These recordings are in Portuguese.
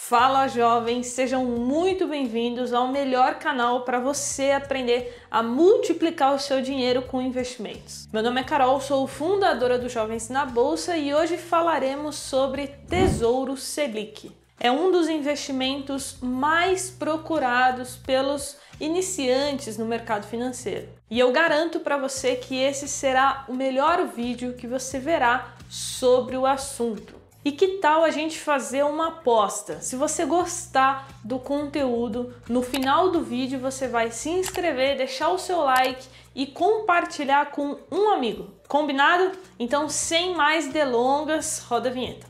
Fala jovens, sejam muito bem-vindos ao melhor canal para você aprender a multiplicar o seu dinheiro com investimentos. Meu nome é Carol, sou fundadora do Jovens na Bolsa e hoje falaremos sobre Tesouro Selic. É um dos investimentos mais procurados pelos iniciantes no mercado financeiro. E eu garanto para você que esse será o melhor vídeo que você verá sobre o assunto. E que tal a gente fazer uma aposta? Se você gostar do conteúdo, no final do vídeo você vai se inscrever, deixar o seu like e compartilhar com um amigo. Combinado? Então, sem mais delongas, roda a vinheta.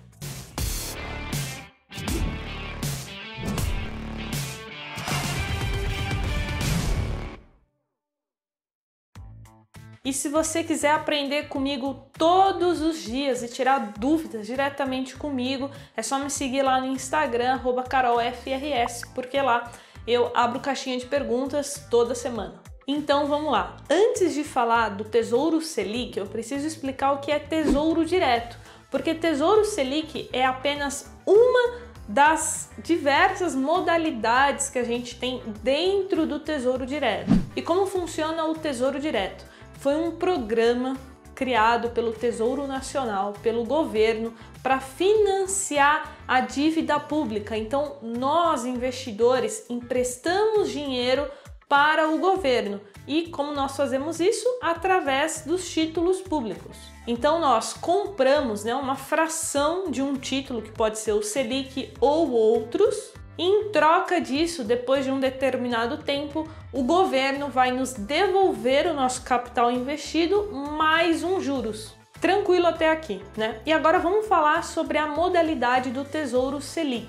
E se você quiser aprender comigo todos os dias e tirar dúvidas diretamente comigo, é só me seguir lá no Instagram, @carolfrs, porque lá eu abro caixinha de perguntas toda semana. Então vamos lá. Antes de falar do Tesouro Selic, eu preciso explicar o que é Tesouro Direto, porque Tesouro Selic é apenas uma das diversas modalidades que a gente tem dentro do Tesouro Direto. E como funciona o Tesouro Direto? Foi um programa criado pelo Tesouro Nacional, pelo governo, para financiar a dívida pública. Então, nós, investidores, emprestamos dinheiro para o governo. E como nós fazemos isso? Através dos títulos públicos. Então, nós compramos uma fração de um título, que pode ser o Selic ou outros. Em troca disso, depois de um determinado tempo, o governo vai nos devolver o nosso capital investido mais uns juros. Tranquilo até aqui, né? E agora vamos falar sobre a modalidade do Tesouro Selic.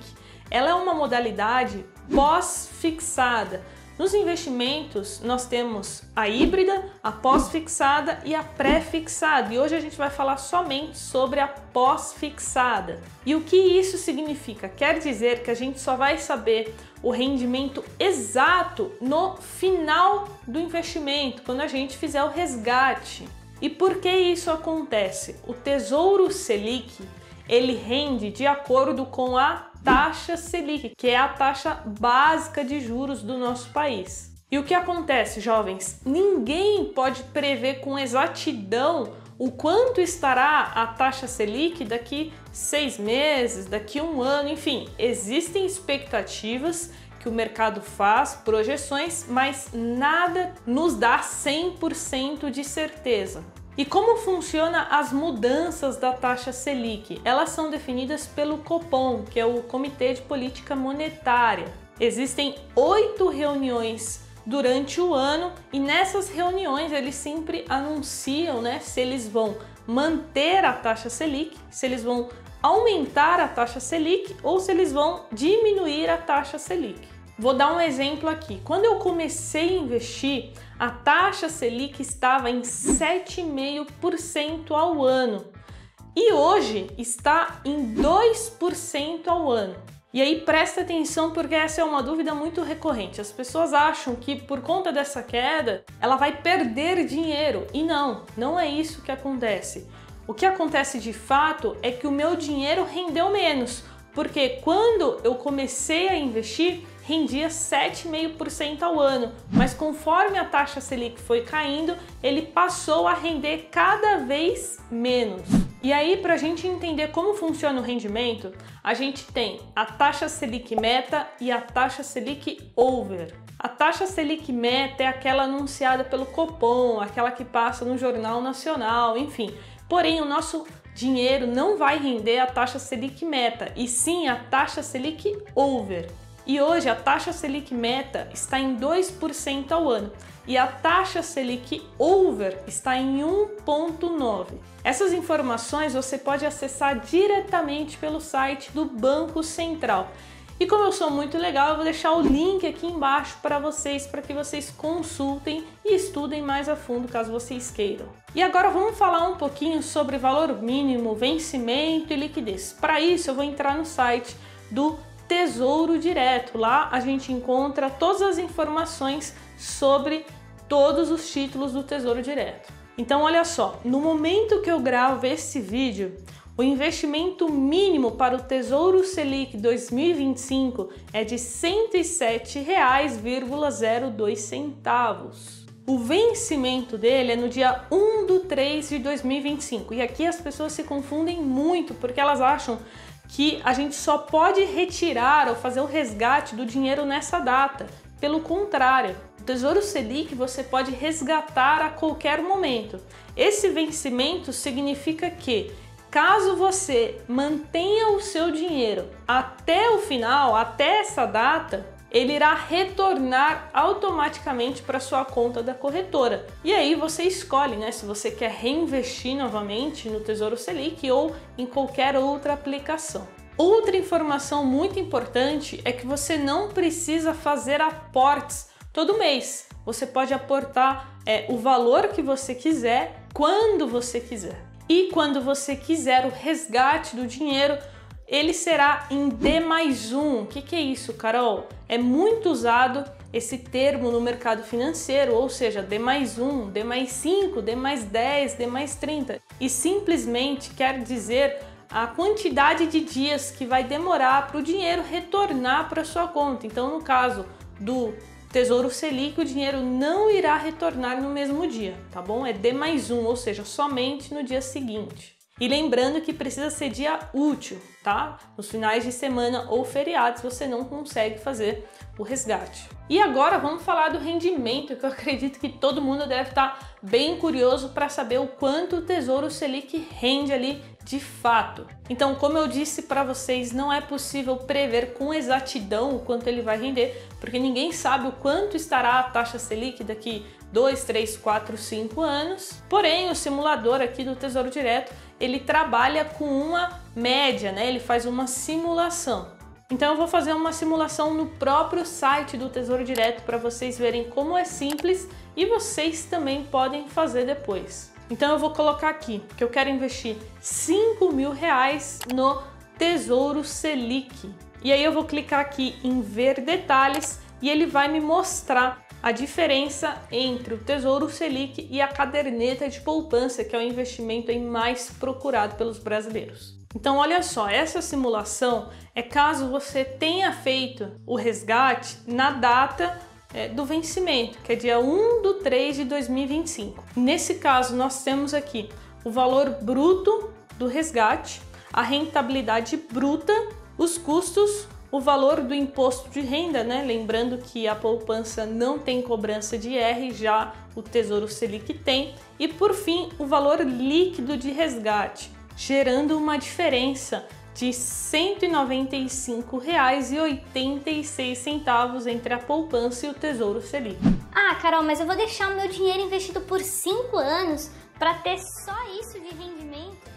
Ela é uma modalidade pós-fixada. Nos investimentos, nós temos a híbrida, a pós-fixada e a pré-fixada. E hoje a gente vai falar somente sobre a pós-fixada. E o que isso significa? Quer dizer que a gente só vai saber o rendimento exato no final do investimento, quando a gente fizer o resgate. E por que isso acontece? O Tesouro Selic, ele rende de acordo com a taxa Selic, que é a taxa básica de juros do nosso país. E o que acontece, jovens? Ninguém pode prever com exatidão o quanto estará a taxa Selic daqui 6 meses, daqui 1 ano, enfim, existem expectativas que o mercado faz, projeções, mas nada nos dá 100% de certeza. E como funciona as mudanças da taxa Selic? Elas são definidas pelo Copom, que é o Comitê de Política Monetária. Existem 8 reuniões durante o ano e nessas reuniões eles sempre anunciam, se eles vão manter a taxa Selic, se eles vão aumentar a taxa Selic ou se eles vão diminuir a taxa Selic. Vou dar um exemplo aqui. Quando eu comecei a investir, a taxa Selic estava em 7,5% ao ano e hoje está em 2% ao ano. E aí presta atenção porque essa é uma dúvida muito recorrente. As pessoas acham que por conta dessa queda ela vai perder dinheiro e não é isso que acontece. O que acontece de fato é que o meu dinheiro rendeu menos, porque quando eu comecei a investir rendia 7,5% ao ano, mas conforme a taxa Selic foi caindo, ele passou a render cada vez menos. E aí, para a gente entender como funciona o rendimento, a gente tem a taxa Selic Meta e a taxa Selic Over. A taxa Selic Meta é aquela anunciada pelo Copom, aquela que passa no Jornal Nacional, enfim. Porém, o nosso dinheiro não vai render a taxa Selic Meta, e sim a taxa Selic Over. E hoje a taxa Selic Meta está em 2% ao ano e a taxa Selic Over está em 1,9%. Essas informações você pode acessar diretamente pelo site do Banco Central. E como eu sou muito legal, eu vou deixar o link aqui embaixo para que vocês consultem e estudem mais a fundo caso vocês queiram. E agora vamos falar um pouquinho sobre valor mínimo, vencimento e liquidez. Para isso eu vou entrar no site do Tesouro Direto. Lá a gente encontra todas as informações sobre todos os títulos do Tesouro Direto. Então olha só, no momento que eu gravo esse vídeo, O investimento mínimo para o Tesouro Selic 2025 é de R$ 107,02. O vencimento dele é no dia 1/3/2025. E aqui as pessoas se confundem muito porque elas acham que a gente só pode retirar ou fazer o resgate do dinheiro nessa data. Pelo contrário, o Tesouro Selic você pode resgatar a qualquer momento. Esse vencimento significa que, caso você mantenha o seu dinheiro até o final, até essa data, ele irá retornar automaticamente para sua conta da corretora. E aí você escolhe, né, se você quer reinvestir novamente no Tesouro Selic ou em qualquer outra aplicação. Outra informação muito importante é que você não precisa fazer aportes todo mês. Você pode aportar o valor que você quiser, quando você quiser. E quando você quiser o resgate do dinheiro, ele será em D+1. O que é isso, Carol? É muito usado esse termo no mercado financeiro, ou seja, D+1, D+5, D+10, D+30. E simplesmente quer dizer a quantidade de dias que vai demorar para o dinheiro retornar para sua conta. Então, no caso do Tesouro Selic, o dinheiro não irá retornar no mesmo dia, tá bom? É D+1, ou seja, somente no dia seguinte. E lembrando que precisa ser dia útil, tá? Nos finais de semana ou feriados você não consegue fazer o resgate. E agora vamos falar do rendimento, que eu acredito que todo mundo deve estar bem curioso para saber o quanto o Tesouro Selic rende ali de fato. Então, como eu disse para vocês, não é possível prever com exatidão o quanto ele vai render, porque ninguém sabe o quanto estará a taxa Selic daqui 2, 3, 4, 5 anos. Porém, o simulador aqui do Tesouro Direto, ele trabalha com uma média, né? Ele faz uma simulação. Então eu vou fazer uma simulação no próprio site do Tesouro Direto para vocês verem como é simples e vocês também podem fazer depois. Então eu vou colocar aqui que eu quero investir R$5.000 no Tesouro Selic. E aí eu vou clicar aqui em ver detalhes e ele vai me mostrar a diferença entre o Tesouro Selic e a caderneta de poupança, que é o investimento aí mais procurado pelos brasileiros. Então olha só, essa simulação é caso você tenha feito o resgate na data do vencimento, que é dia 1/3/2025. Nesse caso nós temos aqui o valor bruto do resgate, a rentabilidade bruta, os custos, o valor do imposto de renda, né? Lembrando que a poupança não tem cobrança de IR, já o Tesouro Selic tem, e por fim o valor líquido de resgate, gerando uma diferença de R$ 195,86 entre a poupança e o Tesouro Selic. Ah, Carol, mas eu vou deixar o meu dinheiro investido por 5 anos para ter só isso de rendimento?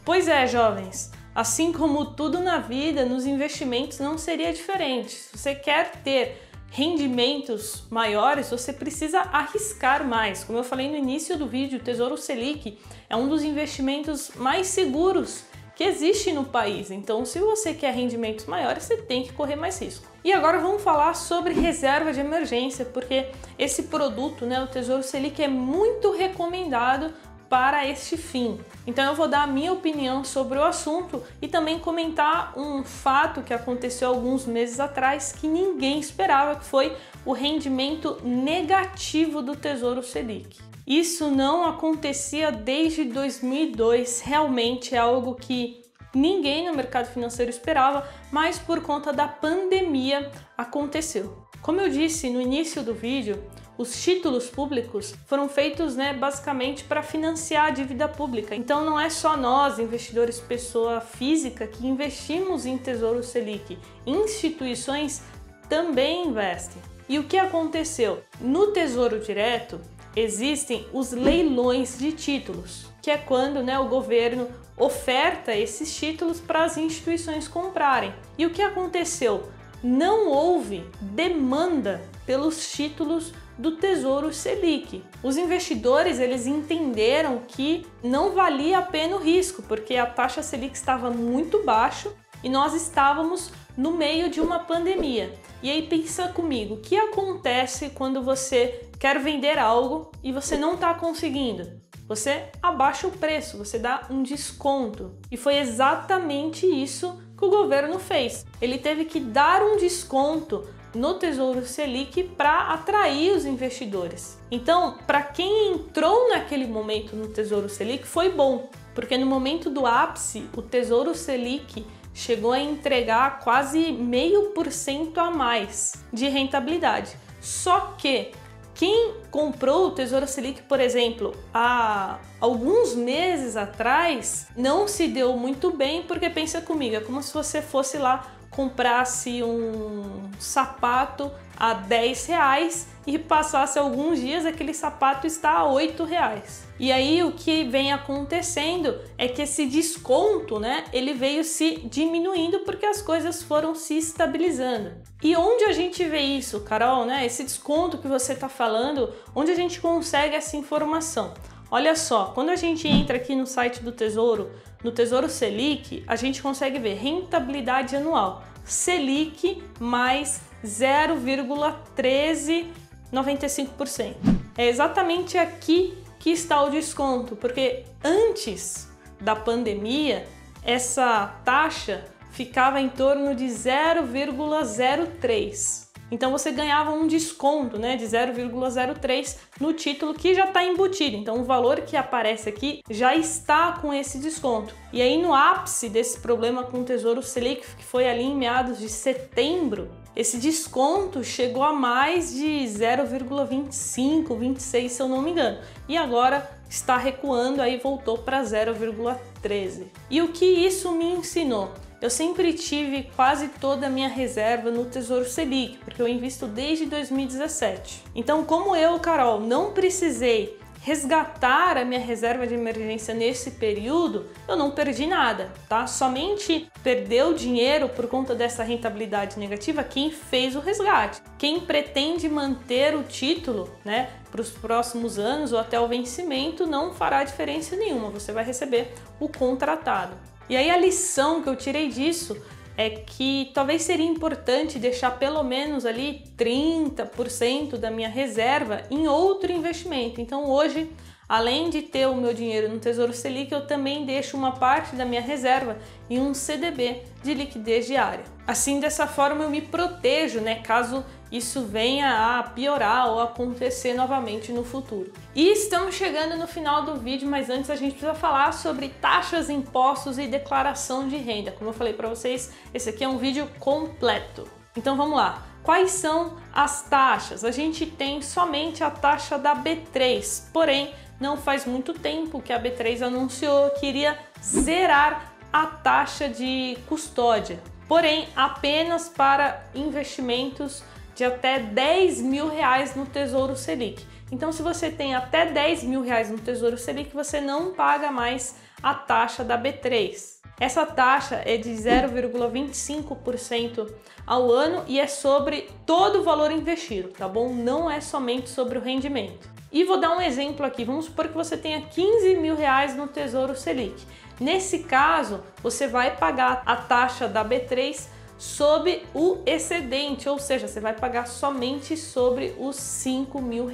Pois é, jovens. Assim como tudo na vida, nos investimentos não seria diferente. Se você quer ter rendimentos maiores, você precisa arriscar mais. Como eu falei no início do vídeo, o Tesouro Selic é um dos investimentos mais seguros que existe no país. Então, se você quer rendimentos maiores, você tem que correr mais risco. E agora vamos falar sobre reserva de emergência, porque esse produto, né, o Tesouro Selic, é muito recomendado para este fim. Então eu vou dar a minha opinião sobre o assunto e também comentar um fato que aconteceu alguns meses atrás que ninguém esperava, que foi o rendimento negativo do Tesouro Selic. Isso não acontecia desde 2002, realmente é algo que ninguém no mercado financeiro esperava, mas por conta da pandemia aconteceu. Como eu disse no início do vídeo, os títulos públicos foram feitos, basicamente para financiar a dívida pública. Então não é só nós, investidores pessoa física, que investimos em Tesouro Selic. Instituições também investem. E o que aconteceu? No Tesouro Direto existem os leilões de títulos, que é quando o governo oferta esses títulos para as instituições comprarem. E o que aconteceu? Não houve demanda pelos títulos do Tesouro Selic. Os investidores, eles entenderam que não valia a pena o risco, porque a taxa Selic estava muito baixa e nós estávamos no meio de uma pandemia. E aí pensa comigo, o que acontece quando você quer vender algo e você não está conseguindo? Você abaixa o preço, você dá um desconto. E foi exatamente isso que o governo fez. Ele teve que dar um desconto no Tesouro Selic para atrair os investidores. Então, para quem entrou naquele momento no Tesouro Selic, foi bom, porque no momento do ápice, o Tesouro Selic chegou a entregar quase 0,5% a mais de rentabilidade. Só que quem comprou o Tesouro Selic, por exemplo, há alguns meses atrás, não se deu muito bem, porque pensa comigo, é como se você fosse lá, comprasse um sapato a R$10 e passasse alguns dias, aquele sapato está a R$8. E aí o que vem acontecendo é que esse desconto, né, ele veio se diminuindo porque as coisas foram se estabilizando. E onde a gente vê isso, Carol, né? Esse desconto que você está falando, onde a gente consegue essa informação? Olha só, quando a gente entra aqui no site do Tesouro, no Tesouro Selic, a gente consegue ver rentabilidade anual, Selic mais 0,1395%. É exatamente aqui que está o desconto, porque antes da pandemia, essa taxa ficava em torno de 0,03. Então você ganhava um desconto, né, de 0,03 no título que já está embutido. Então o valor que aparece aqui já está com esse desconto. E aí no ápice desse problema com o Tesouro Selic, que foi ali em meados de setembro, esse desconto chegou a mais de 0,25, 26, se eu não me engano. E agora está recuando, aí voltou para 0,13. E o que isso me ensinou? Eu sempre tive quase toda a minha reserva no Tesouro Selic, porque eu invisto desde 2017. Então, como eu, Carol, não precisei resgatar a minha reserva de emergência nesse período, eu não perdi nada, tá? Somente perdeu dinheiro por conta dessa rentabilidade negativa quem fez o resgate. Quem pretende manter o título, né, para os próximos anos ou até o vencimento, não fará diferença nenhuma, você vai receber o contratado. E aí a lição que eu tirei disso é que talvez seria importante deixar pelo menos ali 30% da minha reserva em outro investimento. Então hoje, além de ter o meu dinheiro no Tesouro Selic, eu também deixo uma parte da minha reserva em um CDB de liquidez diária. Assim, dessa forma eu me protejo, né, caso isso venha a piorar ou acontecer novamente no futuro. E estamos chegando no final do vídeo, mas antes a gente precisa falar sobre taxas, impostos e declaração de renda. Como eu falei para vocês, esse aqui é um vídeo completo. Então vamos lá. Quais são as taxas? A gente tem somente a taxa da B3, porém não faz muito tempo que a B3 anunciou que iria zerar a taxa de custódia, porém apenas para investimentos de até R$10 mil no Tesouro Selic. Então, se você tem até R$10 mil no Tesouro Selic, você não paga mais a taxa da B3. Essa taxa é de 0,25% ao ano e é sobre todo o valor investido, tá bom? Não é somente sobre o rendimento. E vou dar um exemplo aqui. Vamos supor que você tenha R$15 mil no Tesouro Selic. Nesse caso, você vai pagar a taxa da B3 sobre o excedente, ou seja, você vai pagar somente sobre os R$5 mil.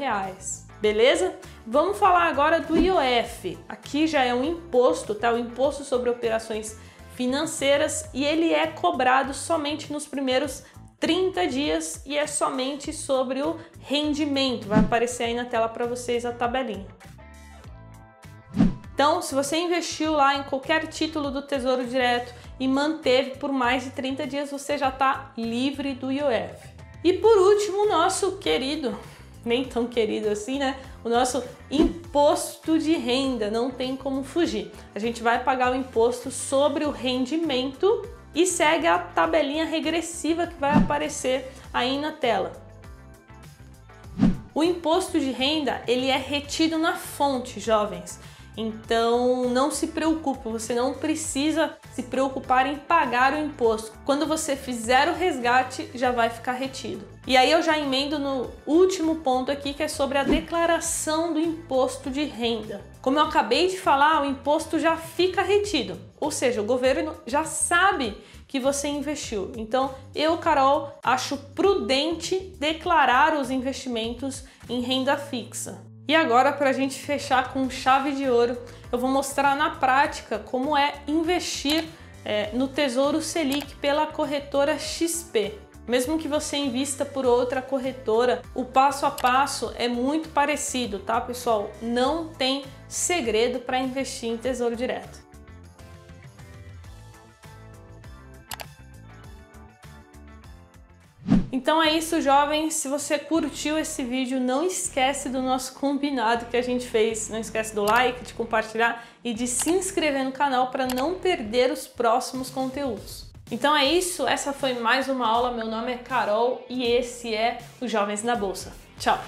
Beleza? Vamos falar agora do IOF. Aqui já é um imposto, tá? O imposto sobre operações financeiras, e ele é cobrado somente nos primeiros 30 dias e é somente sobre o rendimento. Vai aparecer aí na tela para vocês a tabelinha. Então, se você investiu lá em qualquer título do Tesouro Direto e manteve por mais de 30 dias, você já está livre do IOF. E por último, o nosso querido, nem tão querido assim, né? O nosso imposto de renda, não tem como fugir. A gente vai pagar o imposto sobre o rendimento e segue a tabelinha regressiva que vai aparecer aí na tela. O imposto de renda, ele é retido na fonte, jovens. Então não se preocupe, você não precisa se preocupar em pagar o imposto. Quando você fizer o resgate, já vai ficar retido. E aí eu já emendo no último ponto aqui, que é sobre a declaração do imposto de renda. Como eu acabei de falar, o imposto já fica retido, ou seja, o governo já sabe que você investiu. Então eu, Carol, acho prudente declarar os investimentos em renda fixa. E agora, para a gente fechar com chave de ouro, eu vou mostrar na prática como é investir no Tesouro Selic pela corretora XP. Mesmo que você invista por outra corretora, o passo a passo é muito parecido, tá, pessoal? Não tem segredo para investir em Tesouro Direto. Então é isso, jovens. Se você curtiu esse vídeo, não esquece do nosso combinado que a gente fez. Não esquece do like, de compartilhar e de se inscrever no canal para não perder os próximos conteúdos. Então é isso, essa foi mais uma aula. Meu nome é Carol e esse é o Jovens na Bolsa. Tchau!